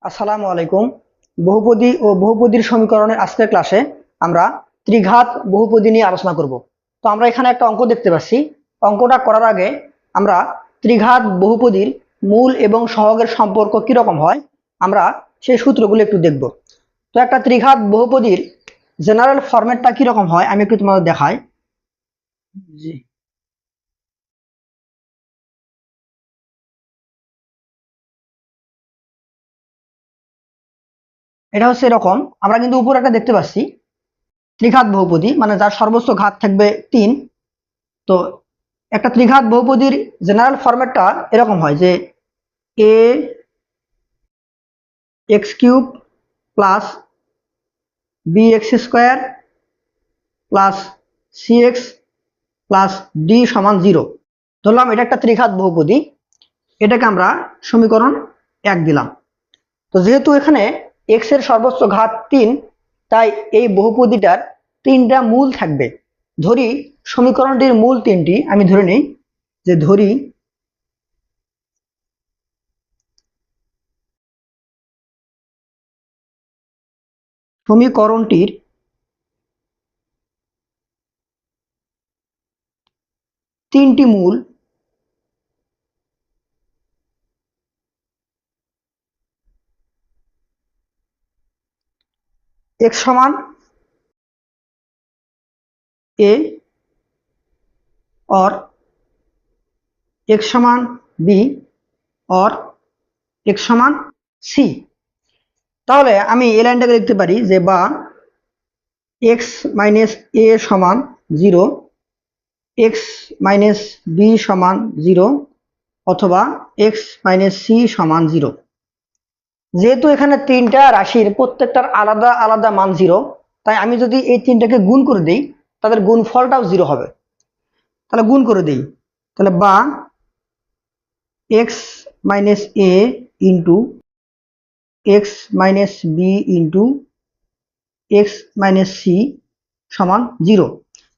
আসসালামু আলাইকুম। বহুপদী ও বহুপদীর সমীকরণের আজকের ক্লাসে আমরা ত্রিঘাত বহুপদী নিয়ে আলোচনা করব। তো আমরা এখানে একটা অঙ্ক দেখতে পাচ্ছি। অঙ্কটা করার আগে আমরা ত্রিঘাত বহুপদীর মূল এবং সহগের সম্পর্ক কি রকম হয় আমরা সেই সূত্রগুলো একটু দেখব। তো একটা ত্রিঘাত বহুপদীর জেনারেল ফরম্যাটটা কি রকম হয় আমি একটু তোমাদের দেখাই। জি, এটা হচ্ছে এরকম। আমরা কিন্তু উপরে একটা দেখতে পাচ্ছি ত্রিঘাত বহুপদী, মানে যার সর্বোচ্চ ঘাত থাকবে 3। তো একটা ত্রিঘাত বহুপদীর জেনারেল ফরম্যাটটা এরকম হয় যে A x cube plus B x square plus C x plus D সমান 0। ধরলাম এটা একটা ত্রিঘাত বহুপদী, এটাকে আমরা সমীকরণ 1 দিলাম। তো যেহেতু এখানে এক্স এর সর্বোচ্চ ঘাত 3, তাই এই বহুপদীটার 3টা মূল থাকবে। ধরি সমীকরণটির মূল 3টি, আমি ধরে নিই যে ধরি সমীকরণটির 3টি মূল x সমান a और x সমান b और x সমান c। তাহলে আমি এই লাইনটাকে লিখতে পারি যে বা x মাইনাস a সমান 0, x মাইনাস b সমান 0 অথবা x মাইনাস c সমান 0। যেহেতু এখানে 3টা রাশির প্রত্যেকটার আলাদা আলাদা মান 0, তাই আমি যদি এই 3টাকে গুণ করে দিই তাদের গুণফলটাও 0 হবে। তাহলে গুণ করে দিই, তাহলে বা x minus a into x minus B into x minus C সমান 0।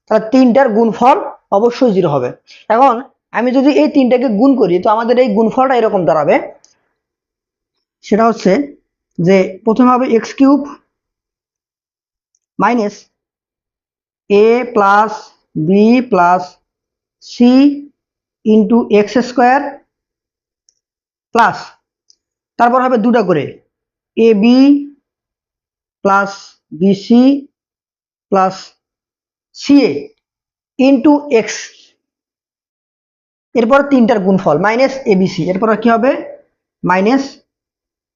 তাহলে 3টার গুণফল অবশ্যই 0 হবে। এখন আমি যদি এই 3টাকে গুণ করি তো আমাদের এই গুণফলটা এরকম দাঁড়াবে। সেটা হচ্ছে যে প্রথমে হবে x cube minus A plus B plus C into x square plus, তারপর হবে দুটা করে A B plus BC plus CA into x, এরপর 3টার গুণফল মাইনাস এবিসি, এরপর কি হবে মাইনাস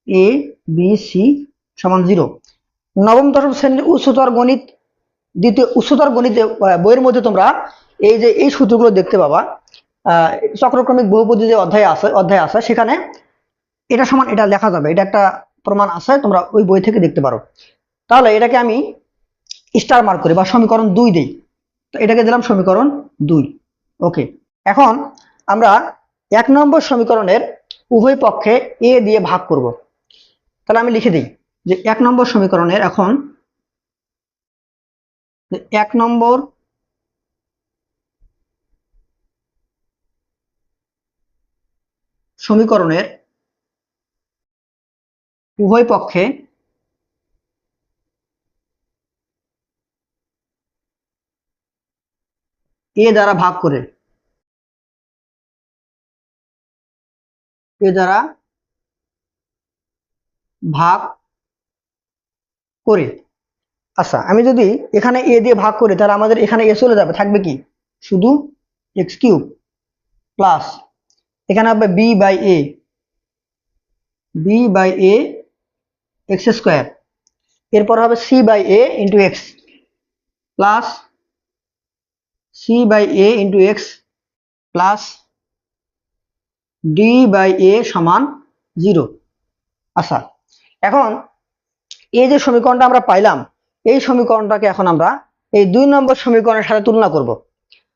এ বি সি সমান 0। নবম দশম শ্রেণীর উচ্চতর গণিত দ্বিতীয় উচ্চতর গণিতে বইয়ের মধ্যে তোমরা এই যে এই সূত্রগুলো দেখতে পাবা। চক্রক্রমিক বহুপদী যে অধ্যায় আছে সেখানে এটা সমান এটা লেখা যাবে, এটা একটা প্রমাণ আছে, তোমরা ওই বই থেকে দেখতে পারো। তাহলে এটাকে আমি স্টার মার্ক করি বা সমীকরণ 2 দিই। তো এটাকে দিলাম সমীকরণ 2। ওকে, এখন আমরা 1 নম্বর সমীকরণের উভয় পক্ষে এ দিয়ে ভাগ করব। তাহলে আমি লিখে দিই যে 1 নম্বর সমীকরণের এখন 1 নম্বর সমীকরণের উভয় পক্ষে এ দ্বারা ভাগ করে, এ দ্বারা ভাগ করে। আচ্ছা, আমি যদি এখানে এ দিয়ে ভাগ করি তাহলে আমাদের এখানে এ চলে যাবে, থাকবে কি শুধু এক্স কিউব প্লাস এখানে হবে B by A, B by A x square, এরপর হবে C by A into x plus C by A into x plus D by A সমান 0। আচ্ছা, এখন এই যে সমীকরণটা আমরা পাইলাম, এই সমীকরণটাকে এখন আমরা এই 2 নম্বর সমীকরণের সাথে তুলনা করব।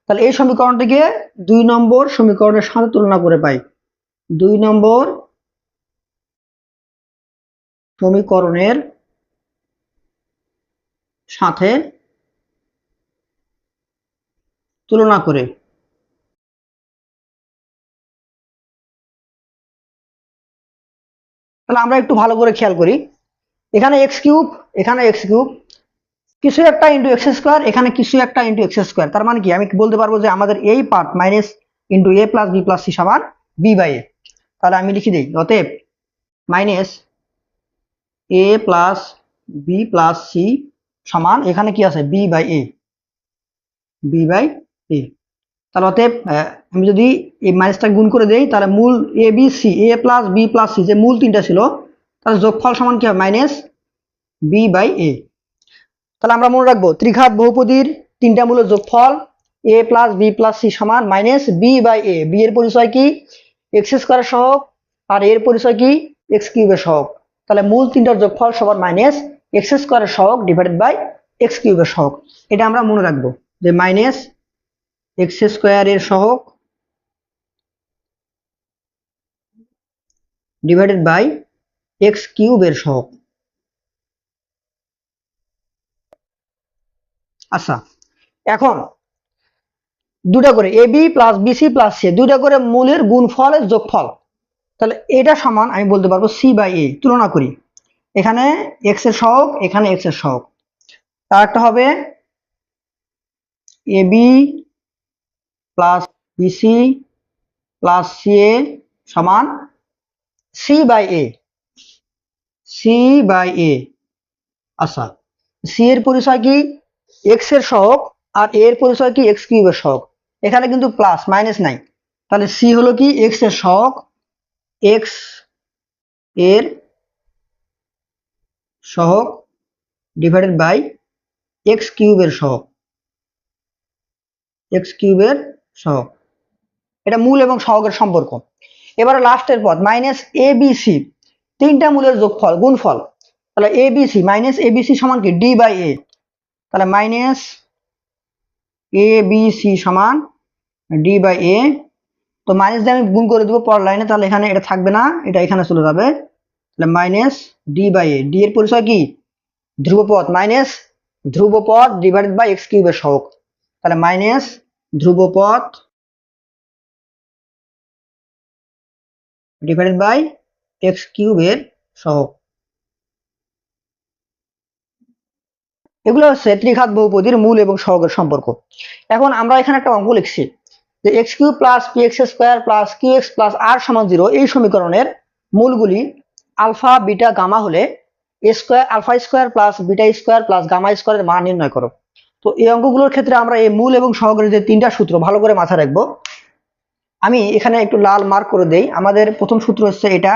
তাহলে এই সমীকরণটিকে 2 নম্বর সমীকরণের সাথে তুলনা করে পাই 2 নম্বর সমীকরণের সাথে তুলনা করে। তাহলে আমরা একটু ভালো করে খেয়াল করি, এখানে এক্স কিউব, এখানে এক্স কিউব, কিছু একটা ইন্টু এক্স স্কোয়ার, এখানে কিছু একটা ইন্টু এক্স স্কোয়ার। তার মানে কি আমি বলতে পারবো যে আমাদের এই part minus into A plus B plus C সমান বি বাই এ। তাহলে আমি লিখে দিই, অতএব minus A plus B plus C সমান এখানে কি আছে B by A, B by A. তাহলে অতএব আমি যদি এই মাইনাসটা গুণ করে দেই, তাহলে মূল A B C, A plus B plus C যে মূল তিনটা ছিল, তাহলে যোগফল সমান কি হবে মাইনাস বি বাই এ। তাহলে আমরা মনে রাখবো ত্রিঘাত বহুপদীর তিনটা মূলের যোগফল A plus B plus C সমান minus B by A. B এর পরিচয় কি এক্স স্কোয়ারের সহগ, আর এর পরিচয় কি এক্স কিউবের সহগ। তাহলে মূল তিনটার যোগফল সমান মাইনাস এক্স স্কোয়ারের সহগ ডিভাইডেড বাই এক্স কিউবের সহগ। এটা আমরা মনে রাখবো যে মাইনাস এক্স স্কোয়ারের সহগ ডিভাইডেড বাই এক্স কিউবের সহগ। আচ্ছা, এখন দুটা করে A B plus BC plus C দুইটা করে মূলের গুণফলের যোগফল, তাহলে এটা সমান আমি বলতে পারবো সি বাই এ। তুলনা করি, এখানে এক্স এর সহগ, এখানে এক্স এর সহগ, তার একটা হবে a B plus BC plus c a সমান c by a, c by a. আচ্ছা, সি এর পরিচয় কি এক্স এর সহগ, আর এর পরিচয় কি এক্স কিউবের সহগ। এখানে কিন্তু প্লাস মাইনাস নাই, তাহলে সি হলো কি এক্স এর সহগ, এক্স এর সহগ ডিভাইডেড বাই এক্স কিউবের সহগ, এক্স কিউবের সহগ। এটা মূল এবং সহগের সম্পর্ক। এবারে লাস্টের পদ মাইনাস এ বি সি, তিনটা মূলের যোগফল গুণফল, তাহলে A B C minus A B C সমান কি ডি বাই এ। তাহলে মাইনাস এ বি সি সমান ডি বাই এ। তো মাইনাস দিয়ে আমি গুণ করে দেবো পরের লাইনে, তাহলে এখানে এটা থাকবে না, এটা এখানে চলে যাবে। তাহলে minus D by A, D এর পরিচয় কি ধ্রুবপদ, মাইনাস ধ্রুবপদ ডিভাইডেড বাই এক্স কিউবের সহগ। তাহলে মাইনাস ধ্রুবপদ ডিভাইডেড বাই এক্স কিউবের সহগ। এগুলো হচ্ছে ত্রিঘাত বহুপদীর মূল এবং সহগের সম্পর্ক। এখন আমরা এখানে একটা অঙ্ক লিখছি যে x cube plus p x square plus q x plus r সমান 0 এই সমীকরণের মূলগুলি আলফা বিটা গামা হলে a square alpha square plus beta square plus gamma স্কোয়ারের মান নির্ণয় করো। তো এই অঙ্কগুলোর ক্ষেত্রে আমরা এই মূল এবং সহগের যে তিনটা সূত্র ভালো করে মাথায় রাখবো। আমি এখানে একটু লাল মার্ক করে দেই। আমাদের প্রথম সূত্র হচ্ছে এটা,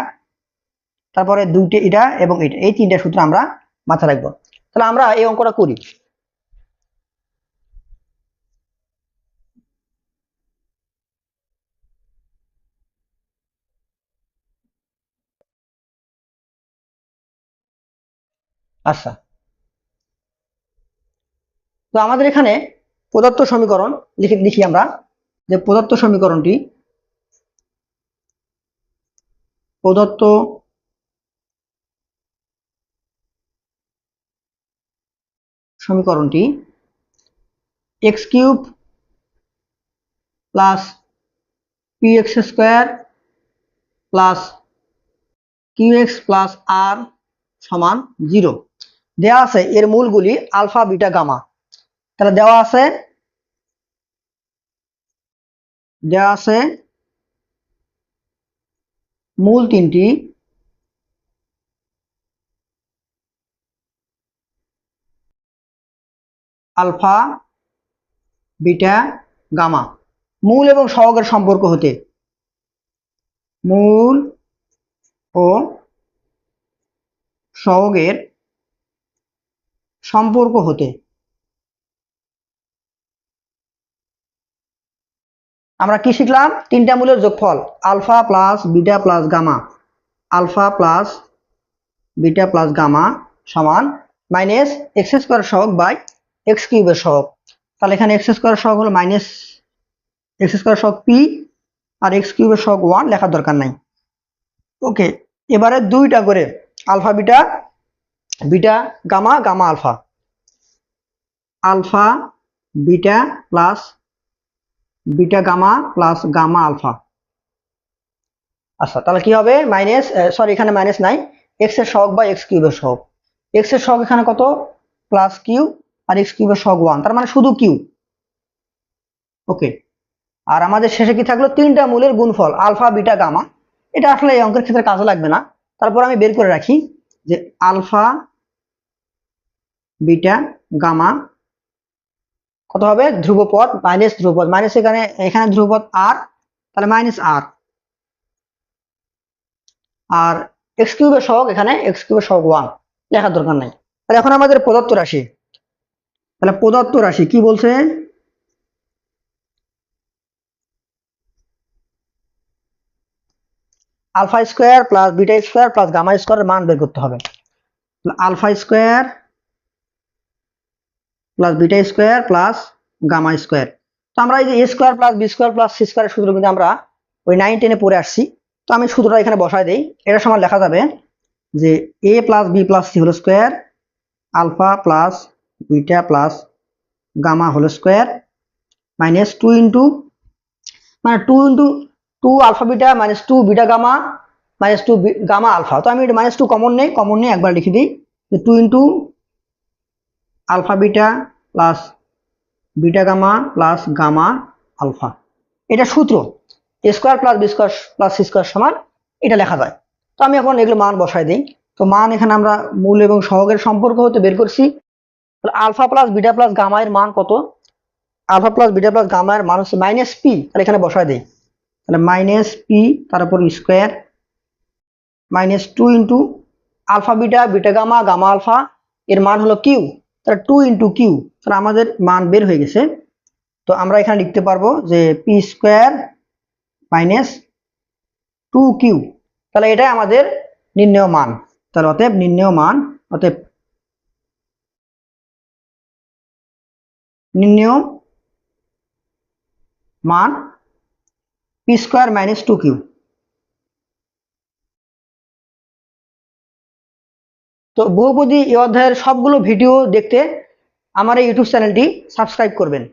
তারপরে দুইটা এটা এবং এটা, এই তিনটা সূত্র আমরা মাথায় রাখবো। তাহলে আমরা এই অঙ্কটা করি। আচ্ছা, তো আমাদের এখানে প্রদত্ত সমীকরণ লিখি আমরা, যে প্রদত্ত সমীকরণটি x cube plus p x square plus q x plus r সমান 0 দেওয়া আছে। এর মূলগুলি আলফা বিটা গামা। তাহলে দেওয়া আছে মূল তিনটি আলফা বিটা গামা। মূল এবং সহগের সম্পর্ক হতে, মূল ও সহগের সম্পর্ক হতে আমরা কি শিখলাম? তিনটা মূলের যোগফল alpha plus beta plus gamma, alpha plus beta plus gamma সমান মাইনাস এক্স স্কোয়ার সহগ বাই এক্স কিউবের সহগ। তাহলে এখানে এক্স স্কোয়ার সহগ হলো মাইনাস এক্স স্কোয়ার সহগ পি, আর এক্স কিউবের সহগ 1 লেখার দরকার নাই। ওকে, এবারে দুইটা করে alpha beta, beta gamma, gamma alpha, alpha beta plus beta gamma plus gamma alpha. আচ্ছা, তাহলে কি হবে মাইনাস, সরি এখানে মাইনাস নাই, এক্স এর সহগ বা এক্স কিউবের সহগ। এক্স এর সহগ এখানে কত, প্লাস কিউ, আর এক্স কিউবের সহগ 1, তার মানে শুধু কিউ। ওকে, আর আমাদের শেষে কি থাকলো, তিনটা মূলের গুণফল আলফা বিটা গামা। এটা আসলে এই অঙ্কের ক্ষেত্রে কাজে লাগবে না, তারপর আমি বের করে রাখি যে আলফা বিটা গামা কত হবে, ধ্রুবপদ মাইনাস ধ্রুবপদ, মাইনাস এখানে এখানে ধ্রুবপদ আর, তাহলে মাইনাস আর। আর এক্স কিউবের সহগ এখানে এক্স কিউবের সহগ 1, লেখার দরকার নাই। তাহলে এখন আমাদের প্রদত্ত রাশি, তাহলে প্রদত্ত রাশি কি বলছে, alpha square plus beta square plus gamma স্কোয়ারের মান বের করতে হবে। Alpha square plus beta square plus gamma square. তো আমরা এই যে a square plus b square plus c স্কোয়ারের সূত্র কিন্তু আমরা ওই 9 10-এ পড়ে আসছি। তো আমি সূত্রটা এখানে বসাই দেই, এটা সমান লেখা যাবে যে a plus B plus c whole square alpha plus beta plus gamma whole square minus 2 into, মানে 2 into 2 alpha beta minus 2 beta gamma minus 2 gamma alpha. তো আমি মাইনাস 2 কমন নেই একবার লিখে দিই, 2 into alpha beta plus beta gamma plus gamma alpha. এটা সূত্র, a square plus b square plus c square সমান এটা লেখা যায়। তো আমি এখন এগুলো মান বসাই দিই। তো মান এখানে আমরা মূল এবং সহগের সম্পর্ক হতে বের করছি। তাহলে alpha plus beta plus gamma এর মান কত, alpha plus beta plus gamma এর মান হচ্ছে মাইনাস পি, তাহলে এখানে বসাই দিই, তাহলে মাইনাস পি তার উপর square minus 2 into alpha beta beta gamma gamma alpha এর মান হলো কিউ, তাহলে 2 ইন্টু কিউ, তাহলে আমাদের মান বের হয়ে গেছে। তো আমরা এখানে লিখতে পারবো যে পি স্কোয়ার মাইনাস 2 কিউ, তাহলে এটাই আমাদের নির্ণেয় মান। তাহলে অতএব নির্ণেয় মান, অতএব নির্ণেয় মান পি স্কোয়ার মাইনাস 2 কিউ। তো বহুপদী এই অধ্যায়ের সবগুলো ভিডিও দেখতে আমার এই ইউটিউব চ্যানেলটি সাবস্ক্রাইব করবেন।